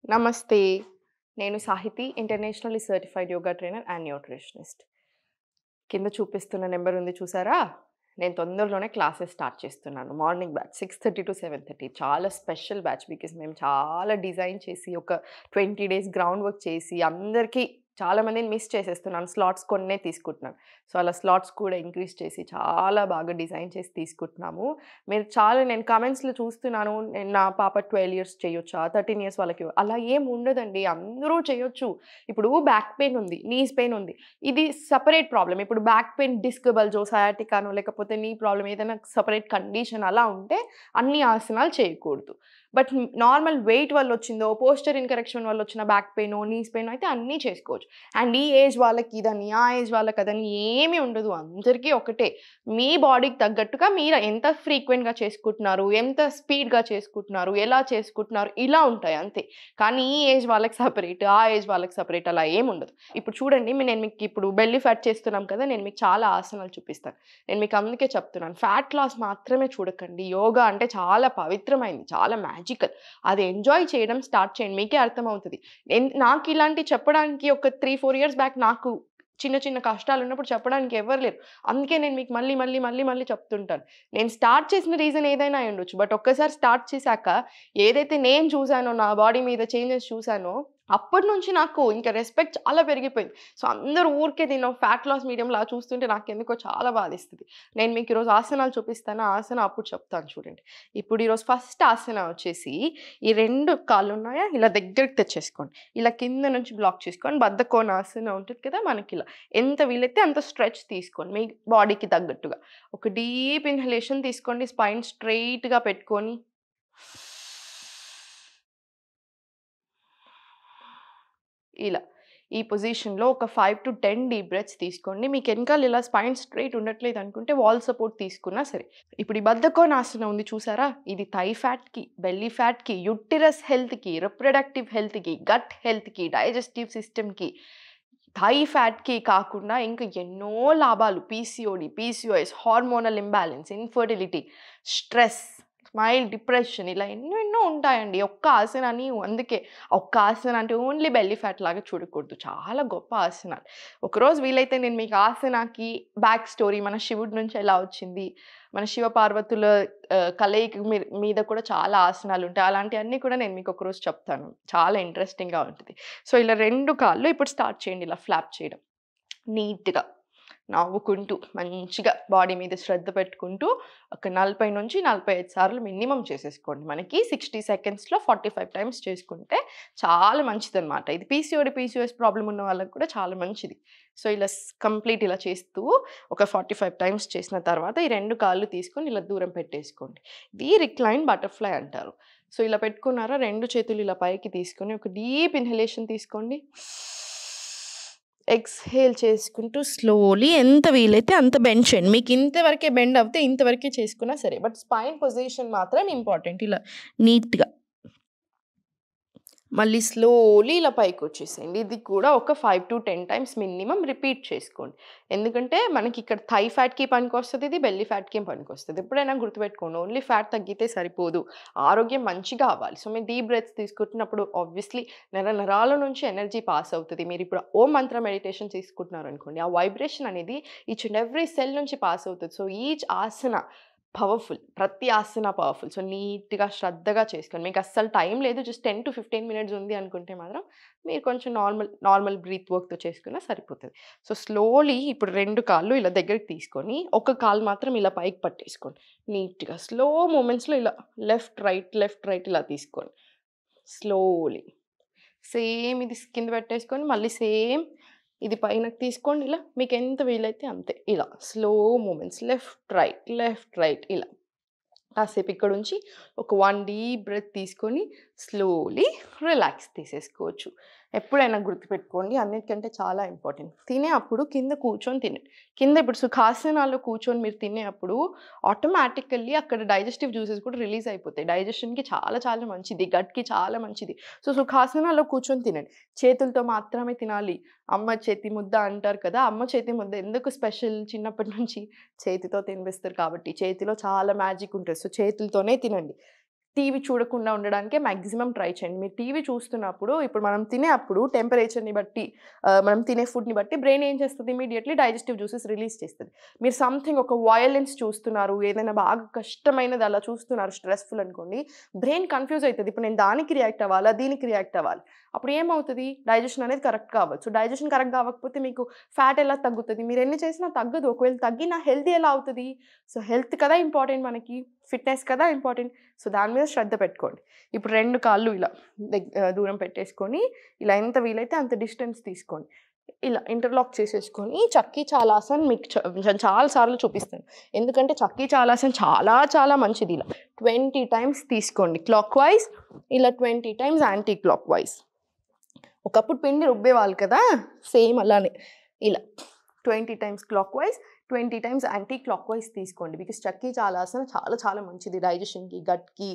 నమస్తే. నేను Sahiti, internationally certified yoga trainer and nutritionist. కింద చూపిస్తున్న నంబర్ ఉంది చూసారా? నేను తొందరలోనే క్లాసెస్ స్టార్ట్ చేస్తున్నాను. మార్నింగ్ బ్యాచ్ 6:30-7:30 చాలా స్పెషల్ బ్యాచ్. బికాజ్ మేము చాలా డిజైన్ చేసి ఒక 20 డేస్ గ్రౌండ్ వర్క్ చేసి అందరికీ చాలా మందిని మిస్ చేసేస్తున్నాను. స్లాట్స్ కొన్నే తీసుకుంటున్నాను. సో, అలా స్లాట్స్ కూడా ఇంక్రీజ్ చేసి చాలా బాగా డిజైన్ చేసి తీసుకుంటున్నాము. మీరు చాలా నేను కామెంట్స్‌లో చూస్తున్నాను. నా పాప 12 ఇయర్స్ చేయొచ్చా? 13 ఇయర్స్ వాళ్ళకి అలా ఏం ఉండదండి. అందరూ చేయొచ్చు. ఇప్పుడు బ్యాక్ పెయిన్ ఉంది. నీస్ పెయిన్ ఉంది. ఇది సెపరేట్ ప్రాబ్లమ్. ఇప్పుడు బ్యాక్ పెయిన్ డిస్క్ బల్జో, సయాటికానో లేకపోతే నీ ప్రాబ్లమ్ ఏదైనా సెపరేట్ కండిషన్ అలా ఉంటే అన్ని ఆసనాలు చేయకూడదు. బట్ నార్మల్ వెయిట్ వల్లొచ్చిందో, పోస్చర్ ఇన్‌కరెక్షన్ వల్లొచ్చిన బ్యాక్ పెయినో, నీస్ పెయినో అయితే అన్నీ చేసుకోవచ్చు. అండ్ ఈ ఏజ్ వాళ్ళకి ఇదని, ఆ ఏజ్ వాళ్ళకదని ఏమీ ఉండదు. అందరికీ ఒకటే. మీ బాడీకి తగ్గట్టుగా మీరు ఎంత ఫ్రీక్వెంట్‌గా చేసుకుంటున్నారు, ఎంత స్పీడ్‌గా చేసుకుంటున్నారు, ఎలా చేసుకుంటున్నారు ఇలా ఉంటాయి అంతే. కానీ ఈ ఏజ్ వాళ్ళకి సెపరేట్, ఆ ఏజ్ వాళ్ళకి సెపరేట్ అలా ఏముండదు. ఇప్పుడు చూడండి నేను మీకిప్పుడు బెల్లీ ఫ్యాట్ చేస్తున్నాం కదా! నేను మీకు చాలా ఆసనాలు చూపిస్తాను. నేను మీకు అందుకే చెప్తున్నాను. ఫ్యాట్ లాస్ మాత్రమే చూడకండి. యోగా అంటే చాలా పవిత్రమైంది. చాలా మ్యాజికల్. అది ఎంజాయ్ చేయడం స్టార్ట్ చేయండి. మీకే అర్థమవుతది. నాకిలాంటివి చెప్పడానికి ఒక 3, 4 ఇయర్స్ బ్యాక్ నాకు చిన్న చిన్న కష్టాలున్నప్పుడు చెప్పడానికి ఎవ్వరు లేరు. అందుకే నేను మీకు మళ్ళీ చెప్తుంటాను. నేను స్టార్ట్ చేసిన రీజన్ ఏదైనా అయ్యుండొచ్చు. బట్ ఒక్కసారి స్టార్ట్ చేశాక ఏదైతే నేను చూసానో, నా బాడీ మీద చేంజెస్ చూసానో, అప్పటినుంచి నాకు ఇంక రెస్పెక్ట్ చాలా పెరిగిపోయింది. సో, అందరూ ఊరికే దీన్ని ఫ్యాట్ లాస్ మీడియంలా చూస్తుంటే నాకెందుకో చాలా బాధేస్తది. నేను మీకు ఈరోజు ఆసనాలు చూపిస్తాను. ఆ ఆసనం అప్పుడు చెప్తాను చూడండి. ఇప్పుడు ఈరోజు ఫస్ట్ ఆసన వచ్చేసి ఈ 2 కాళ్ళున్నాయా ఇలా దగ్గరికి తెచ్చేసుకోండి. ఇలా కింద నుంచి బ్లాక్ చేసుకొని బద్ధకోణాసన ఉంటది కదా! మనకిలా. ఎంత వీలైతే అంత స్ట్రెచ్ తీసుకోండి. మీ బాడీకి తగ్గట్టుగా. ఒక డీప్ ఇన్‌హలేషన్ తీసుకోండి. స్పైన్ స్ట్రెయిట్‌గా పెట్టుకొని ఇలా. ఈ పొజిషన్‌లో ఒక 5-10 డీప్ బ్రెత్స్ తీసుకోండి. మీకు ఎనకాల ఇలా స్పైన్ స్ట్రెయిట్ ఉండట్లేదనుకుంటే వాల్ సపోర్ట్ తీసుకున్నా సరే. ఇప్పుడు ఈ బద్ధకోణాసనం ఉంది చూసారా? ఇది థై ఫ్యాట్‌కి, బెల్లీ ఫ్యాట్‌కి, యుటెరస్ హెల్త్‌కి, రిప్రొడక్టివ్ హెల్త్‌కి, గట్ హెల్త్‌కి, డైజెస్టివ్ సిస్టమ్‌కి, థై ఫ్యాట్‌కి కాకుండా ఇంకా ఎన్నో లాభాలు PCOS, hormonal imbalance, infertility, stress, smile, depression ఇలా ఎన్నెన్నో ఉంటాయండి. ఒక్క ఆసనాన్ని అందుకే ఒక్క ఆసన అంటే ఓన్లీ బెల్లీ ఫ్యాట్ లాగా చూడకూడదు. చాలా గొప్ప ఆసనాలు. ఒకరోజు వీలైతే నేను మీకు ఆసనాకి బ్యాక్ స్టోరీ మన శివుడి నుంచి ఎలా వచ్చింది, మన శివ పార్వతుల కలయిక మీద కూడా చాలా ఆసనాలుంటాయి. అలాంటియన్నీ కూడా నేను మీకు ఒకరోజు చెప్తాను. చాలా ఇంట్రెస్టింగ్‌గా ఉంటది. సో, ఇలా 2 కాళ్ళు ఇప్పుడు స్టార్ట్ చేయండి ఇలా ఫ్లాప్ చేయడం. నీట్‌గా. నవ్వుకుంటూ మంచిగా బాడీ మీద శ్రద్ధ పెట్టుకుంటూ ఒక 40-45 సార్లు మినిమమ్ చేసేసుకోండి. మనకి 60 సెకండ్స్‌లో 45 టైమ్స్ చేసుకుంటే చాలా మంచిదనమాట. ఇది పీసీఓఎస్ ప్రాబ్లమ్ ఉన్న వాళ్ళకి కూడా చాలా మంచిది. సో, ఇలా కంప్లీట్ ఇలా చేస్తూ ఒక 45 టైమ్స్ చేసిన తర్వాత ఈ 2 కాళ్ళు తీసుకొని ఇలా దూరం పెట్టేసుకోండి. ఇది రిక్లైన్ బటర్‌ఫ్లై అంటారు. సో, ఇలా పెట్టుకున్నారా 2 చేతులు ఇలా పైకి తీసుకొని ఒక డీప్ ఇన్‌హలేషన్ తీసుకోండి. ఎక్స్‌హేల్ చేసుకుంటూ స్లోలీ ఎంత వీలైతే అంత బెండ్ చేయండి. మీకు ఇంతవరకే బెండ్ అవుతే ఇంతవరకే చేసుకున్నా సరే. బట్ స్పైన్ పొజిషన్ మాత్రం ఇంపార్టెంట్. ఇలా నీట్‌గా. మళ్ళీ స్లోలీ ఇలా పైకొచ్చేసేయండి. ఇది కూడా ఒక 5-10 టైమ్స్ మినిమమ్ రిపీట్ చేసుకోండి. ఎందుకంటే మనకిక్కడ థై ఫ్యాట్‌కి పనికొస్తది. ఇది బెల్లీ ఫ్యాట్‌కి పనికొస్తది. ఎప్పుడైనా గుర్తుపెట్టుకోండి. ఓన్లీ ఫ్యాట్ తగ్గితే సరిపోదు. ఆరోగ్యం మంచిగా అవ్వాలి. సో, మీరు డీప్ బ్రెత్స్ తీసుకుంటున్నప్పుడు ఆబ్వియస్లీ నరాల నుంచి ఎనర్జీ పాస్ అవుతది. మీరిప్పుడు ఓం మంత్ర మెడిటేషన్ తీసుకుంటున్నారనుకోండి. ఆ వైబ్రేషన్ అనేది ఈచ్ అండ్ ఎవ్రీ సెల్ నుంచి పాస్ అవుతది. సో, ఈచ్ ఆసన పవర్‌ఫుల్. ప్రతి ఆసన పవర్‌ఫుల్. సో, నీట్‌గా శ్రద్ధగా చేసుకోండి. మీకస్సలు టైం లేదు. జస్ట్ 10-15 మినిట్స్ ఉంది అనుకుంటే మాత్రం మీరు కొంచెం నార్మల్ బ్రీత్ వర్క్‌తో చేసుకున్నా సరిపోతది. సో, స్లోలీ ఇప్పుడు 2 కాళ్ళు ఇలా దగ్గరికి తీసుకొని, ఒక కాలు మాత్రం ఇలా పైకి పట్టేసుకోండి. నీట్‌గా స్లో మూవ్‌మెంట్స్‌లో ఇలా లెఫ్ట్, రైట్ ఇలా తీసుకోండి. స్లోలీ. సేమ్ ఇది కింద పెట్టేసుకొని మళ్ళీ సేమ్ ఇది పైనకి తీసుకోండి ఇలా. మీకెంత వీలైతే అంతే. ఇలా స్లో మూవ్‌మెంట్స్ లెఫ్ట్, రైట్ ఇలా. కాసేపు ఇక్కడుంచి ఒక 1 డీప్ బ్రెత్ తీసుకొని స్లోలీ రిలాక్స్ తీసేసుకోవచ్చు. ఎప్పుడైనా గుర్తుపెట్టుకోండి అన్నిటికంటే చాలా ఇంపార్టెంట్. తినే అప్పుడు కింద కూర్చొని తినండి. కింద ఇప్పుడు సుఖాసనాల్లో కూర్చొని మీరు తినే అప్పుడు ఆటోమేటికల్లీ అక్కడ డైజెస్టివ్ జ్యూసెస్ కూడా రిలీజ్ అయిపోతాయి. డైజెషన్‌కి చాలా మంచిది. గట్‌కి చాలా మంచిది. సో, సుఖాసనాల్లో కూర్చొని తినండి. చేతులతో మాత్రమే తినాలి. అమ్మ చేతి ముద్ద అంటారు కదా! అమ్మ చేతి ముద్ద ఎందుకు స్పెషల్ చిన్నప్పటి నుంచి చేతితో తినిపిస్తారు కాబట్టి. చేతిలో చాలా మ్యాజిక్ ఉంటది. సో, చేతులతోనే తినండి. టీవీ చూడకుండా ఉండడానికే మాక్సిమం ట్రై చేయండి. మీరు టీవీ చూస్తున్నప్పుడు ఇప్పుడు మనం తినేప్పుడు టెంపరేచర్‌ని బట్టి మనం తినే ఫుడ్‌ని బట్టి బ్రెయిన్ ఏం చేస్తది ఇమ్మీడియేట్‌లీ డైజెస్టివ్ జ్యూసెస్ రిలీజ్ చేస్తది. మీరు సంథింగ్ ఒక వయలెన్స్ చూస్తున్నారు, ఏదైనా బాగా కష్టమైనది అలా చూస్తున్నారు స్ట్రెస్‌ఫుల్ అనుకోండి, బ్రెయిన్ కన్‌ఫ్యూజ్ అయితది. ఇప్పుడు నేను దానికి రియాక్ట్ అవ్వాలా? దీనికి రియాక్ట్ అవ్వాలి. అప్పుడు ఏమవుతది? డైజెషన్ అనేది కరెక్ట్‌గా అవ్వదు. సో, డైజెషన్ కరెక్ట్‌గా అవ్వకపోతే మీకు ఫ్యాట్ ఎలా తగ్గుతది? మీరెన్ని చేసినా తగ్గదు. ఒకవేళ తగ్గినా హెల్తీ ఎలా అవుతది? సో, హెల్త్ కదా ఇంపార్టెంట్ మనకి. ఫిట్‌నెస్ కదా ఇంపార్టెంట్. సో, దాని మీద శ్రద్ధ పెట్టుకోండి. ఇప్పుడు 2 కాళ్ళు ఇలా దూరం పెట్టేసుకొని, ఇలా ఎంత వీలైతే అంత డిస్టెన్స్ తీసుకోండి. ఇలా ఇంటర్లాక్ చేసేసుకొని చక్కీ చాలాసన్ మీకు నేను చాలా సార్లు చూపిస్తాను. ఎందుకంటే చక్కీ చాలాసన్ చాలా చాలా మంచిది. ఇలా 20 టైమ్స్ తీసుకోండి క్లాక్ వైస్, ఇలా 20 టైమ్స్ యాంటీ క్లాక్ వైస్. ఒకప్పుడు పిండి రుబ్బేవాళ్ళు కదా! సేమ్ అలానే ఇలా 20 times clockwise, 20 times anticlockwise తీసుకోండి. బికాస్ చక్కీ చాలాసన చాలా చాలా మంచిది డైజెషన్‌కి, గట్‌కి,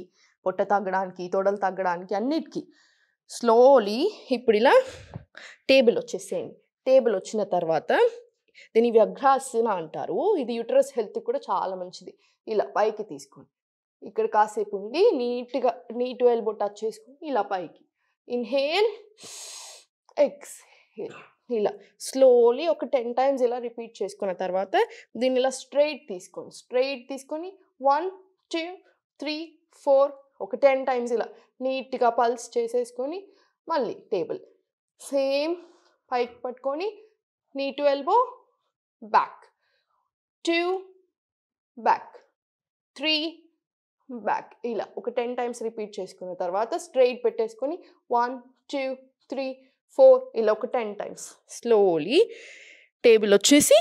పొట్ట తగ్గడానికి, తొడలు తగ్గడానికి అన్నిటికి. స్లోలీ ఇప్పుడు ఇలా టేబుల్ వచ్చేసేయండి. టేబుల్ వచ్చిన తర్వాత దీన్ని వ్యగ్రాసన అంటారు. ఇది యూటరస్ హెల్త్‌కి కూడా చాలా మంచిది. ఇలా పైకి తీసుకోండి. ఇక్కడ కాసేపు ఉండి నీట్‌గా నీ టు ఎల్బో టచ్ చేసుకొని ఇలా పైకి. Inhale, exhale. ఇలా స్లోలీ ఒక 10 టైమ్స్ ఇలా రిపీట్ చేసుకున్న తర్వాత దీన్ని ఇలా స్ట్రెయిట్ తీసుకోండి. స్ట్రెయిట్ తీసుకొని 1, 2, 3, 4 ఒక 10 టైమ్స్ ఇలా నీట్‌గా పల్స్ చేసేసుకొని మళ్ళీ టేబుల్. సేమ్ పైకి పట్టుకొని need to elbow back. 2 back. 3 back. ఇలా ఒక 10 టైమ్స్ రిపీట్ చేసుకున్న తర్వాత స్ట్రెయిట్ పెట్టేసుకొని 1, 2, 3, 4 ఇలా ఒక 10 టైమ్స్. స్లోలీ టేబుల్ వచ్చేసి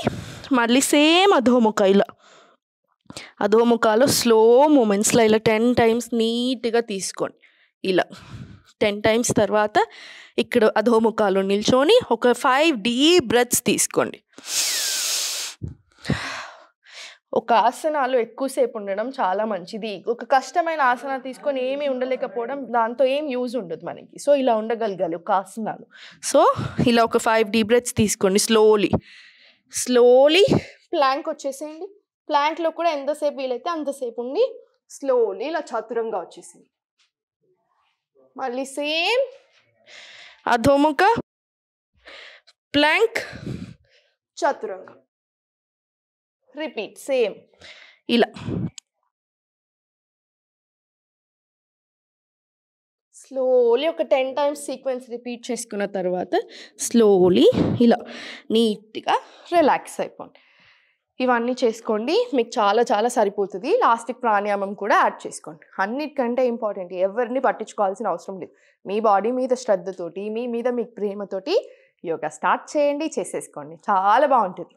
మళ్ళీ సేమ్ అధోముఖ ఇలా. అధోముఖాలో స్లో మూమెంట్స్‌లో ఇలా 10 టైమ్స్ నీట్‌గా తీసుకోండి. ఇలా 10 టైమ్స్ తర్వాత ఇక్కడ అధోముఖాలో నిల్చొని ఒక 5 డీప్ బ్రెత్స్ తీసుకోండి. ఒక ఆసనాలు ఎక్కువసేపు ఉండడం చాలా మంచిది. ఒక కష్టమైన ఆసన తీసుకొని ఏమీ ఉండలేకపోవడం దాంతో ఏం యూజ్ ఉండదు మనకి. సో, ఇలా ఉండగలగాలి ఒక ఆసనాలు. సో, ఇలా ఒక 5 డీప్ బ్రెత్స్ తీసుకోండి స్లోలీ. స్లోలీ ప్లాంక్ వచ్చేసేయండి. ప్లాంక్‌లో కూడా ఎంతసేపు వీలైతే అంతసేపు ఉండి స్లోలీ ఇలా చతురంగా వచ్చేసేయండి. మళ్ళీ సేమ్ అధోముఖ, ప్లాంక్, చతురంగ. రిపీట్ సేమ్ ఇలా. స్లోలీ ఒక 10 టైమ్స్ సీక్వెన్స్ రిపీట్ చేసుకున్న తర్వాత స్లోలీ ఇలా నీట్‌గా రిలాక్స్ అయిపోండి. ఇవన్నీ చేసుకోండి. మీకు చాలా చాలా సరిపోతుంది. లాస్ట్‌కి ప్రాణాయామం కూడా యాడ్ చేసుకోండి. అన్నిటికంటే ఇంపార్టెంట్ ఎవరిని పట్టించుకోవాల్సిన అవసరం లేదు. మీ బాడీ మీద శ్రద్ధతోటి, మీ మీద మీకు ప్రేమతోటి యోగా స్టార్ట్ చేయండి, చేసేసుకోండి. చాలా బాగుంటుంది.